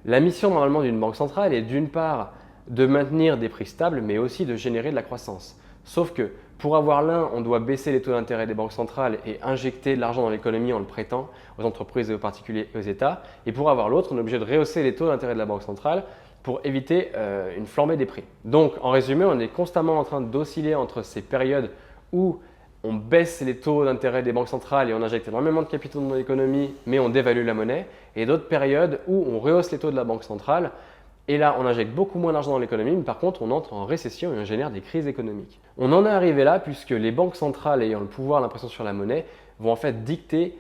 La mission normalement d'une banque centrale est d'une part de maintenir des prix stables, mais aussi de générer de la croissance. Sauf que pour avoir l'un, on doit baisser les taux d'intérêt des banques centrales et injecter de l'argent dans l'économie en le prêtant aux entreprises et aux particuliers et aux États. Et pour avoir l'autre, on est obligé de rehausser les taux d'intérêt de la banque centrale pour éviter une flambée des prix. Donc en résumé, on est constamment en train d'osciller entre ces périodes où on baisse les taux d'intérêt des banques centrales et on injecte énormément de capitaux dans l'économie, mais on dévalue la monnaie, et d'autres périodes où on rehausse les taux de la banque centrale, et là on injecte beaucoup moins d'argent dans l'économie, mais par contre on entre en récession et on génère des crises économiques. On en est arrivé là puisque les banques centrales ayant le pouvoir, l'impression sur la monnaie, vont en fait dicter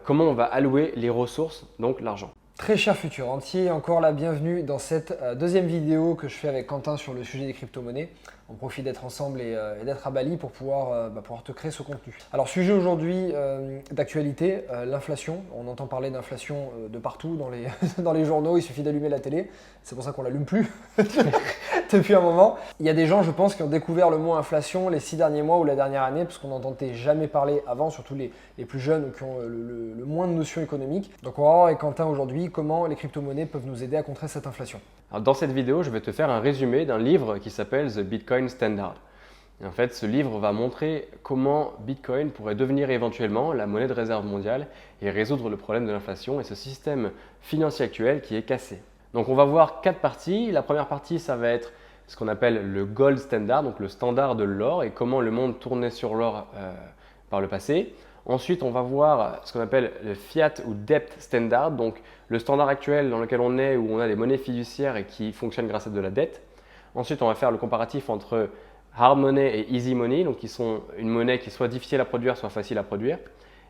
comment on va allouer les ressources, donc l'argent. Très cher futur entier, encore la bienvenue dans cette deuxième vidéo que je fais avec Quentin sur le sujet des crypto-monnaies. On profite d'être ensemble et d'être à Bali pour pouvoir te créer ce contenu. Alors sujet aujourd'hui d'actualité, l'inflation. On entend parler d'inflation de partout dans les, dans les journaux, il suffit d'allumer la télé. C'est pour ça qu'on ne l'allume plus depuis un moment. Il y a des gens, je pense, qui ont découvert le mot inflation les 6 derniers mois ou la dernière année parce qu'on n'entendait jamais parler avant, surtout les plus jeunes qui ont le moins de notions économiques. Donc on va voir avec Quentin aujourd'hui comment les crypto-monnaies peuvent nous aider à contrer cette inflation. Alors dans cette vidéo, je vais te faire un résumé d'un livre qui s'appelle The Bitcoin Standard. Et en fait, ce livre va montrer comment Bitcoin pourrait devenir éventuellement la monnaie de réserve mondiale et résoudre le problème de l'inflation et ce système financier actuel qui est cassé. Donc on va voir 4 parties. La première partie, ça va être ce qu'on appelle le Gold Standard, donc le standard de l'or et comment le monde tournait sur l'or par le passé. Ensuite, on va voir ce qu'on appelle le Fiat ou Debt Standard, donc le standard actuel dans lequel on est, où on a des monnaies fiduciaires et qui fonctionnent grâce à de la dette. Ensuite, on va faire le comparatif entre Hard Money et Easy Money, donc qui sont une monnaie qui est soit difficile à produire, soit facile à produire.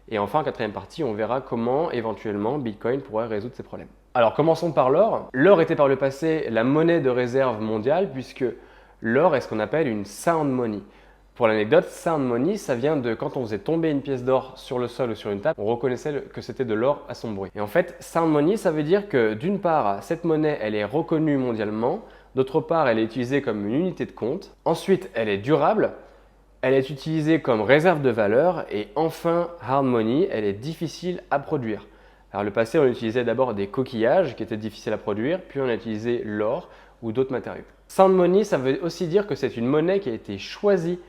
Et enfin, en quatrième partie, on verra comment éventuellement Bitcoin pourrait résoudre ces problèmes. Alors, commençons par l'or. L'or était par le passé la monnaie de réserve mondiale puisque l'or est ce qu'on appelle une sound money. Pour l'anecdote, sound money, ça vient de quand on faisait tomber une pièce d'or sur le sol ou sur une table, on reconnaissait que c'était de l'or à son bruit. Et en fait, sound money, ça veut dire que d'une part, cette monnaie, elle est reconnue mondialement, d'autre part, elle est utilisée comme une unité de compte, ensuite, elle est durable, elle est utilisée comme réserve de valeur, et enfin, hard money, elle est difficile à produire. Alors le passé, on utilisait d'abord des coquillages qui étaient difficiles à produire, puis on a utilisé l'or ou d'autres matériaux. Sound money, ça veut aussi dire que c'est une monnaie qui a été choisie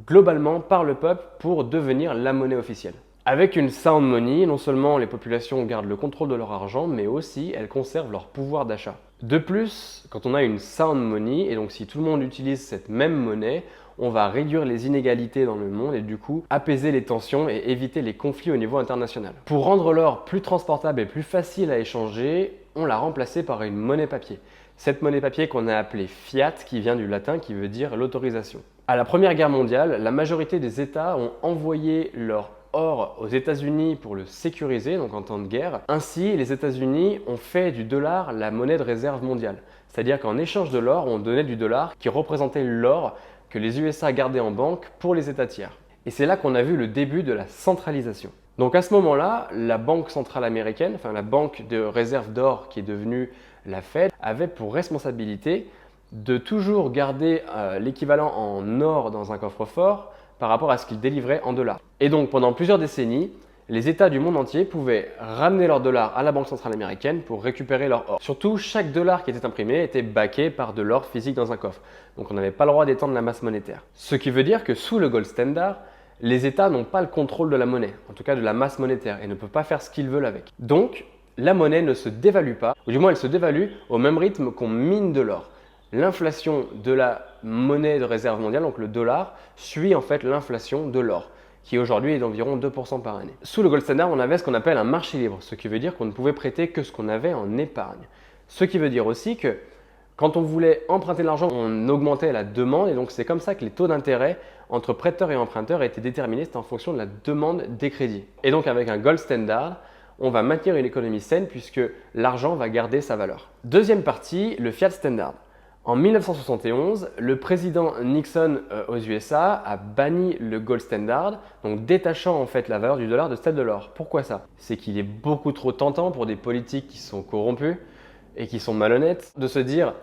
globalement par le peuple pour devenir la monnaie officielle. Avec une sound money, non seulement les populations gardent le contrôle de leur argent, mais aussi elles conservent leur pouvoir d'achat. De plus, quand on a une sound money, et donc si tout le monde utilise cette même monnaie, on va réduire les inégalités dans le monde et du coup apaiser les tensions et éviter les conflits au niveau international. Pour rendre l'or plus transportable et plus facile à échanger, on l'a remplacé par une monnaie papier. Cette monnaie papier qu'on a appelée fiat, qui vient du latin, qui veut dire l'autorisation. À la Première Guerre mondiale, la majorité des États ont envoyé leur or aux États-Unis pour le sécuriser, donc en temps de guerre. Ainsi, les États-Unis ont fait du dollar la monnaie de réserve mondiale. C'est-à-dire qu'en échange de l'or, on donnait du dollar qui représentait l'or que les USA gardaient en banque pour les États tiers. Et c'est là qu'on a vu le début de la centralisation. Donc à ce moment-là, la Banque centrale américaine, enfin la banque de réserve d'or qui est devenue la Fed, avait pour responsabilité de toujours garder l'équivalent en or dans un coffre-fort par rapport à ce qu'ils délivraient en dollars. Et donc pendant plusieurs décennies, les États du monde entier pouvaient ramener leurs dollars à la Banque centrale américaine pour récupérer leur or. Surtout, chaque dollar qui était imprimé était backé par de l'or physique dans un coffre. Donc on n'avait pas le droit d'étendre la masse monétaire. Ce qui veut dire que sous le Gold Standard, les États n'ont pas le contrôle de la monnaie, en tout cas de la masse monétaire, et ne peuvent pas faire ce qu'ils veulent avec. Donc, la monnaie ne se dévalue pas, ou du moins elle se dévalue au même rythme qu'on mine de l'or. L'inflation de la monnaie de réserve mondiale, donc le dollar, suit en fait l'inflation de l'or, qui aujourd'hui est d'environ 2% par année. Sous le Gold Standard, on avait ce qu'on appelle un marché libre, ce qui veut dire qu'on ne pouvait prêter que ce qu'on avait en épargne. Ce qui veut dire aussi que quand on voulait emprunter de l'argent, on augmentait la demande, et donc c'est comme ça que les taux d'intérêt entre prêteurs et emprunteurs étaient déterminés, c'était en fonction de la demande des crédits. Et donc avec un Gold Standard, on va maintenir une économie saine puisque l'argent va garder sa valeur. Deuxième partie, le Fiat Standard. En 1971, le président Nixon aux USA a banni le Gold Standard, donc détachant en fait la valeur du dollar de celle de l'or. Pourquoi ça? C'est qu'il est beaucoup trop tentant pour des politiques qui sont corrompus et qui sont malhonnêtes de se dire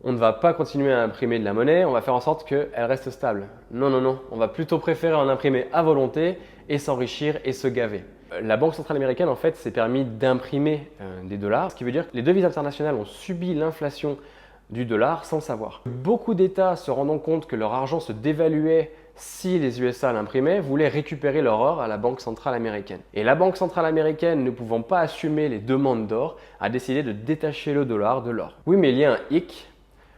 on ne va pas continuer à imprimer de la monnaie, on va faire en sorte qu'elle reste stable. Non, non, non, on va plutôt préférer en imprimer à volonté et s'enrichir et se gaver. La Banque centrale américaine, en fait, s'est permis d'imprimer des dollars, ce qui veut dire que les devises internationales ont subi l'inflation du dollar sans le savoir. Beaucoup d'États, se rendant compte que leur argent se dévaluait si les USA l'imprimaient, voulaient récupérer leur or à la Banque centrale américaine. Et la Banque centrale américaine, ne pouvant pas assumer les demandes d'or, a décidé de détacher le dollar de l'or. Oui, mais il y a un hic.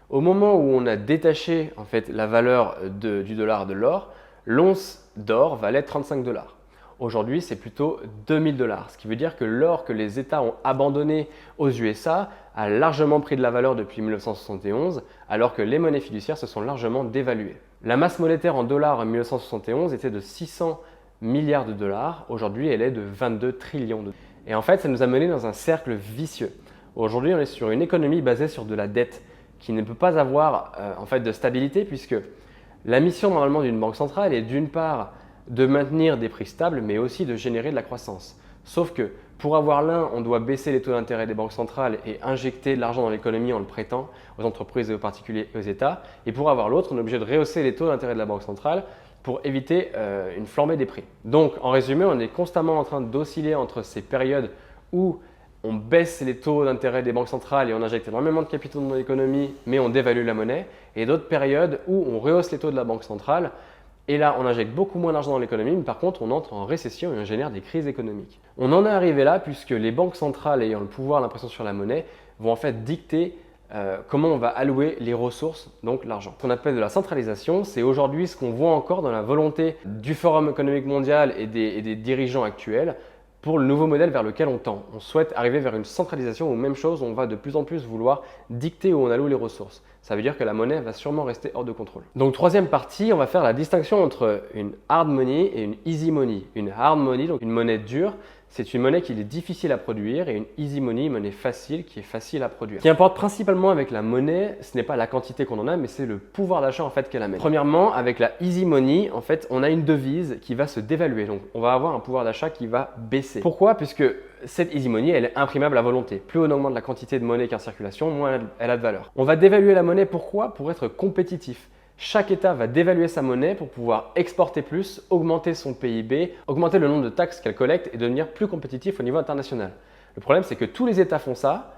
Au moment où on a détaché en fait, la valeur du dollar de l'or, l'once d'or valait 35 dollars. Aujourd'hui, c'est plutôt 2000 dollars, ce qui veut dire que l'or que les États ont abandonné aux USA a largement pris de la valeur depuis 1971, alors que les monnaies fiduciaires se sont largement dévaluées. La masse monétaire en dollars en 1971 était de 600 milliards de dollars, aujourd'hui elle est de 22 trillions de dollars. Et en fait, ça nous a mené dans un cercle vicieux. Aujourd'hui, on est sur une économie basée sur de la dette qui ne peut pas avoir en fait, de stabilité puisque la mission normalement d'une banque centrale est d'une part de maintenir des prix stables, mais aussi de générer de la croissance. Sauf que pour avoir l'un, on doit baisser les taux d'intérêt des banques centrales et injecter de l'argent dans l'économie en le prêtant aux entreprises et aux particuliers et aux États. Et pour avoir l'autre, on est obligé de rehausser les taux d'intérêt de la banque centrale pour éviter une flambée des prix. Donc en résumé, on est constamment en train d'osciller entre ces périodes où on baisse les taux d'intérêt des banques centrales et on injecte énormément de capitaux dans l'économie, mais on dévalue la monnaie, et d'autres périodes où on rehausse les taux de la banque centrale. Et là, on injecte beaucoup moins d'argent dans l'économie, mais par contre, on entre en récession et on génère des crises économiques. On en est arrivé là puisque les banques centrales ayant le pouvoir, l'impression sur la monnaie, vont en fait dicter comment on va allouer les ressources, donc l'argent. Ce qu'on appelle de la centralisation, c'est aujourd'hui ce qu'on voit encore dans la volonté du Forum économique mondial et des dirigeants actuels pour le nouveau modèle vers lequel on tend. On souhaite arriver vers une centralisation où, même chose, on va de plus en plus vouloir dicter où on alloue les ressources. Ça veut dire que la monnaie va sûrement rester hors de contrôle. Donc troisième partie, on va faire la distinction entre une hard money et une easy money. Une hard money, donc une monnaie dure, c'est une monnaie qui est difficile à produire, et une easy money, une monnaie facile qui est facile à produire. Ce qui importe principalement avec la monnaie, ce n'est pas la quantité qu'on en a, mais c'est le pouvoir d'achat en fait qu'elle amène. Premièrement, avec la easy money, en fait, on a une devise qui va se dévaluer, donc on va avoir un pouvoir d'achat qui va baisser. Pourquoi? Puisque cette easy money, elle est imprimable à volonté. Plus on augmente la quantité de monnaie qui est en circulation, moins elle a de valeur. On va dévaluer la monnaie, pourquoi? Pour être compétitif. Chaque État va dévaluer sa monnaie pour pouvoir exporter plus, augmenter son PIB, augmenter le nombre de taxes qu'elle collecte et devenir plus compétitif au niveau international. Le problème, c'est que tous les États font ça,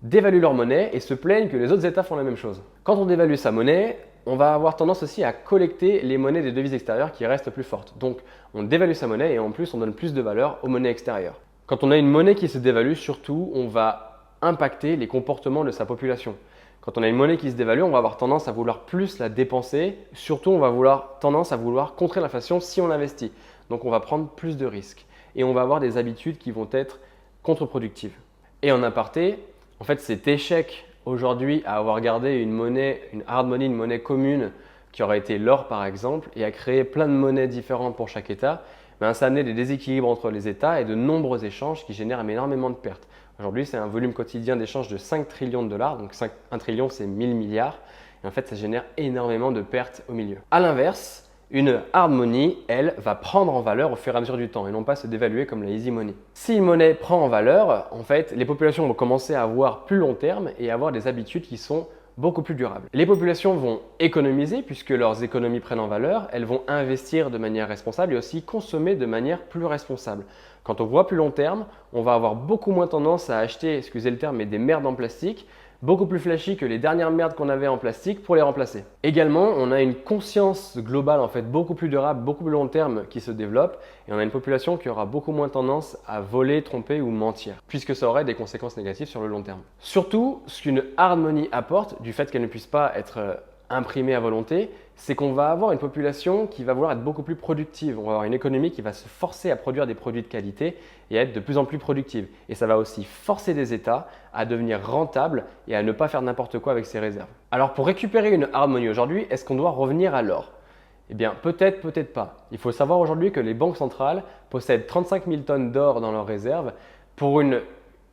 dévaluent leur monnaie et se plaignent que les autres États font la même chose. Quand on dévalue sa monnaie, on va avoir tendance aussi à collecter les monnaies des devises extérieures qui restent plus fortes. Donc, on dévalue sa monnaie et en plus, on donne plus de valeur aux monnaies extérieures. Quand on a une monnaie qui se dévalue, surtout, on va impacter les comportements de sa population. Quand on a une monnaie qui se dévalue, on va avoir tendance à vouloir plus la dépenser. Surtout, on va avoir tendance à vouloir contrer l'inflation si on investit. Donc, on va prendre plus de risques. Et on va avoir des habitudes qui vont être contre-productives. Et en aparté, en fait, cet échec aujourd'hui à avoir gardé une monnaie, une hard money, une monnaie commune qui aurait été l'or par exemple, et à créer plein de monnaies différentes pour chaque État, ça a amené des déséquilibres entre les États et de nombreux échanges qui génèrent énormément de pertes. Aujourd'hui, c'est un volume quotidien d'échange de 5 trillions de dollars, donc 1 trillion c'est 1000 milliards, et en fait ça génère énormément de pertes au milieu. A l'inverse, une hard money, elle, va prendre en valeur au fur et à mesure du temps et non pas se dévaluer comme la easy money. Si une monnaie prend en valeur, en fait, les populations vont commencer à avoir plus long terme et avoir des habitudes qui sont beaucoup plus durables. Les populations vont économiser puisque leurs économies prennent en valeur, elles vont investir de manière responsable et aussi consommer de manière plus responsable. Quand on voit plus long terme, on va avoir beaucoup moins tendance à acheter, excusez le terme, mais des merdes en plastique, beaucoup plus flashy que les dernières merdes qu'on avait en plastique pour les remplacer. Également, on a une conscience globale en fait beaucoup plus durable, beaucoup plus long terme qui se développe et on a une population qui aura beaucoup moins tendance à voler, tromper ou mentir puisque ça aurait des conséquences négatives sur le long terme. Surtout, ce qu'une hard money apporte, du fait qu'elle ne puisse pas être imprimée à volonté, c'est qu'on va avoir une population qui va vouloir être beaucoup plus productive. On va avoir une économie qui va se forcer à produire des produits de qualité et à être de plus en plus productive. Et ça va aussi forcer des États à devenir rentables et à ne pas faire n'importe quoi avec ses réserves. Alors pour récupérer une hard money aujourd'hui, est-ce qu'on doit revenir à l'or? Eh bien peut-être, peut-être pas. Il faut savoir aujourd'hui que les banques centrales possèdent 35 000 tonnes d'or dans leurs réserves pour une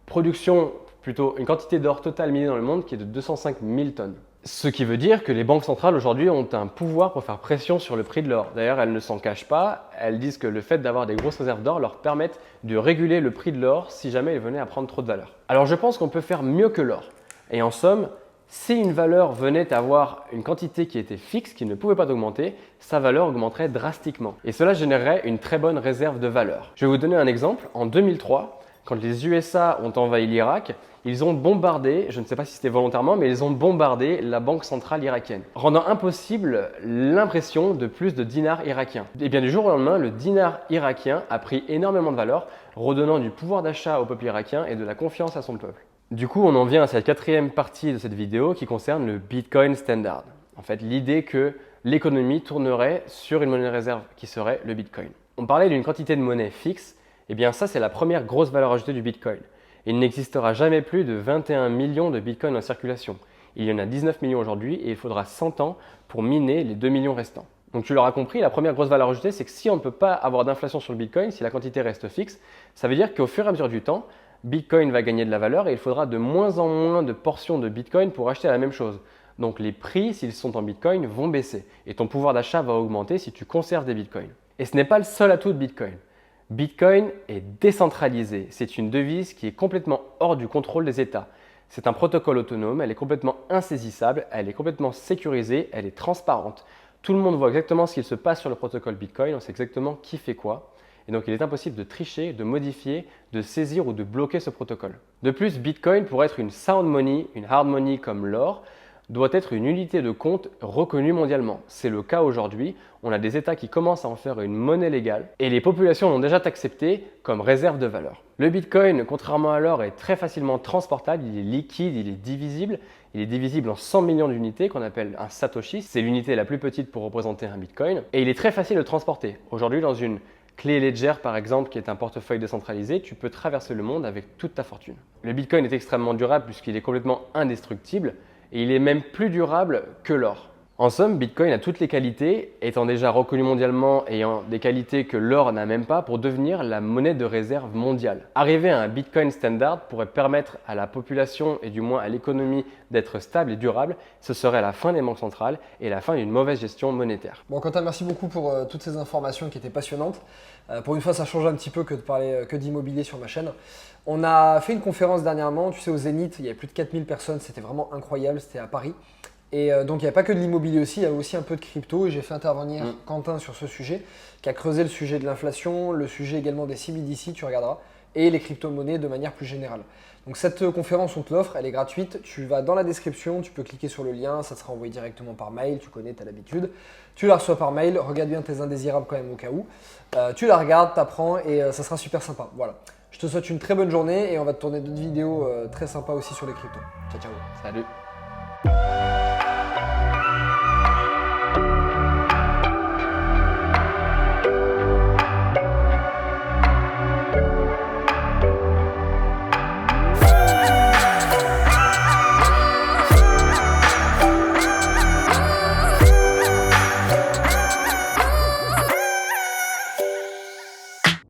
production, plutôt une quantité d'or totale minée dans le monde qui est de 205 000 tonnes. Ce qui veut dire que les banques centrales aujourd'hui ont un pouvoir pour faire pression sur le prix de l'or. D'ailleurs, elles ne s'en cachent pas. Elles disent que le fait d'avoir des grosses réserves d'or leur permettent de réguler le prix de l'or si jamais il venait à prendre trop de valeur. Alors je pense qu'on peut faire mieux que l'or. Et en somme, Si une valeur venait à avoir une quantité qui était fixe, qui ne pouvait pas augmenter, sa valeur augmenterait drastiquement. Et cela générerait une très bonne réserve de valeur. Je vais vous donner un exemple. En 2003, quand les USA ont envahi l'Irak, ils ont bombardé, je ne sais pas si c'était volontairement, mais ils ont bombardé la banque centrale irakienne, rendant impossible l'impression de plus de dinars irakiens. Et bien du jour au lendemain, le dinar irakien a pris énormément de valeur, redonnant du pouvoir d'achat au peuple irakien et de la confiance à son peuple. Du coup, on en vient à cette quatrième partie de cette vidéo qui concerne le Bitcoin Standard. En fait, l'idée que l'économie tournerait sur une monnaie de réserve qui serait le Bitcoin. On parlait d'une quantité de monnaie fixe, et bien ça c'est la première grosse valeur ajoutée du Bitcoin. Il n'existera jamais plus de 21 millions de Bitcoin en circulation. Il y en a 19 millions aujourd'hui et il faudra 100 ans pour miner les 2 millions restants. Donc tu l'auras compris, la première grosse valeur ajoutée, c'est que si on ne peut pas avoir d'inflation sur le Bitcoin, si la quantité reste fixe, ça veut dire qu'au fur et à mesure du temps, Bitcoin va gagner de la valeur et il faudra de moins en moins de portions de Bitcoin pour acheter la même chose. Donc les prix, s'ils sont en Bitcoin, vont baisser et ton pouvoir d'achat va augmenter si tu conserves des Bitcoins. Et ce n'est pas le seul atout de Bitcoin. Bitcoin est décentralisé. C'est une devise qui est complètement hors du contrôle des États. C'est un protocole autonome, elle est complètement insaisissable, elle est complètement sécurisée, elle est transparente. Tout le monde voit exactement ce qu'il se passe sur le protocole Bitcoin, on sait exactement qui fait quoi. Et donc il est impossible de tricher, de modifier, de saisir ou de bloquer ce protocole. De plus, Bitcoin, pour être une sound money, une hard money comme l'or, doit être une unité de compte reconnue mondialement. C'est le cas aujourd'hui. On a des États qui commencent à en faire une monnaie légale et les populations l'ont déjà accepté comme réserve de valeur. Le Bitcoin, contrairement à l'or, est très facilement transportable, il est liquide, il est divisible. Il est divisible en 100 millions d'unités qu'on appelle un Satoshi. C'est l'unité la plus petite pour représenter un Bitcoin. Et il est très facile de transporter. Aujourd'hui, dans une clé Ledger, par exemple, qui est un portefeuille décentralisé, tu peux traverser le monde avec toute ta fortune. Le Bitcoin est extrêmement durable puisqu'il est complètement indestructible. Et il est même plus durable que l'or. En somme, Bitcoin a toutes les qualités, étant déjà reconnu mondialement, ayant des qualités que l'or n'a même pas pour devenir la monnaie de réserve mondiale. Arriver à un Bitcoin standard pourrait permettre à la population et du moins à l'économie d'être stable et durable. Ce serait la fin des banques centrales et la fin d'une mauvaise gestion monétaire. Bon Quentin, merci beaucoup pour toutes ces informations qui étaient passionnantes. Pour une fois, ça change un petit peu que de parler que d'immobilier sur ma chaîne. On a fait une conférence dernièrement, tu sais, au Zénith, il y avait plus de 4000 personnes, c'était vraiment incroyable, c'était à Paris. Et donc il n'y a pas que de l'immobilier aussi, il y a aussi un peu de crypto et j'ai fait intervenir Quentin sur ce sujet, qui a creusé le sujet de l'inflation, le sujet également des CBDC, tu regarderas, et les crypto-monnaies de manière plus générale. Donc cette conférence, on te l'offre, elle est gratuite, tu vas dans la description, tu peux cliquer sur le lien, ça sera envoyé directement par mail, tu connais, tu as l'habitude. Tu la reçois par mail, regarde bien tes indésirables quand même au cas où. Tu la regardes, tu apprends et ça sera super sympa. Voilà. Je te souhaite une très bonne journée et on va te tourner d'autres vidéos très sympas aussi sur les cryptos. Ciao, ciao. Salut.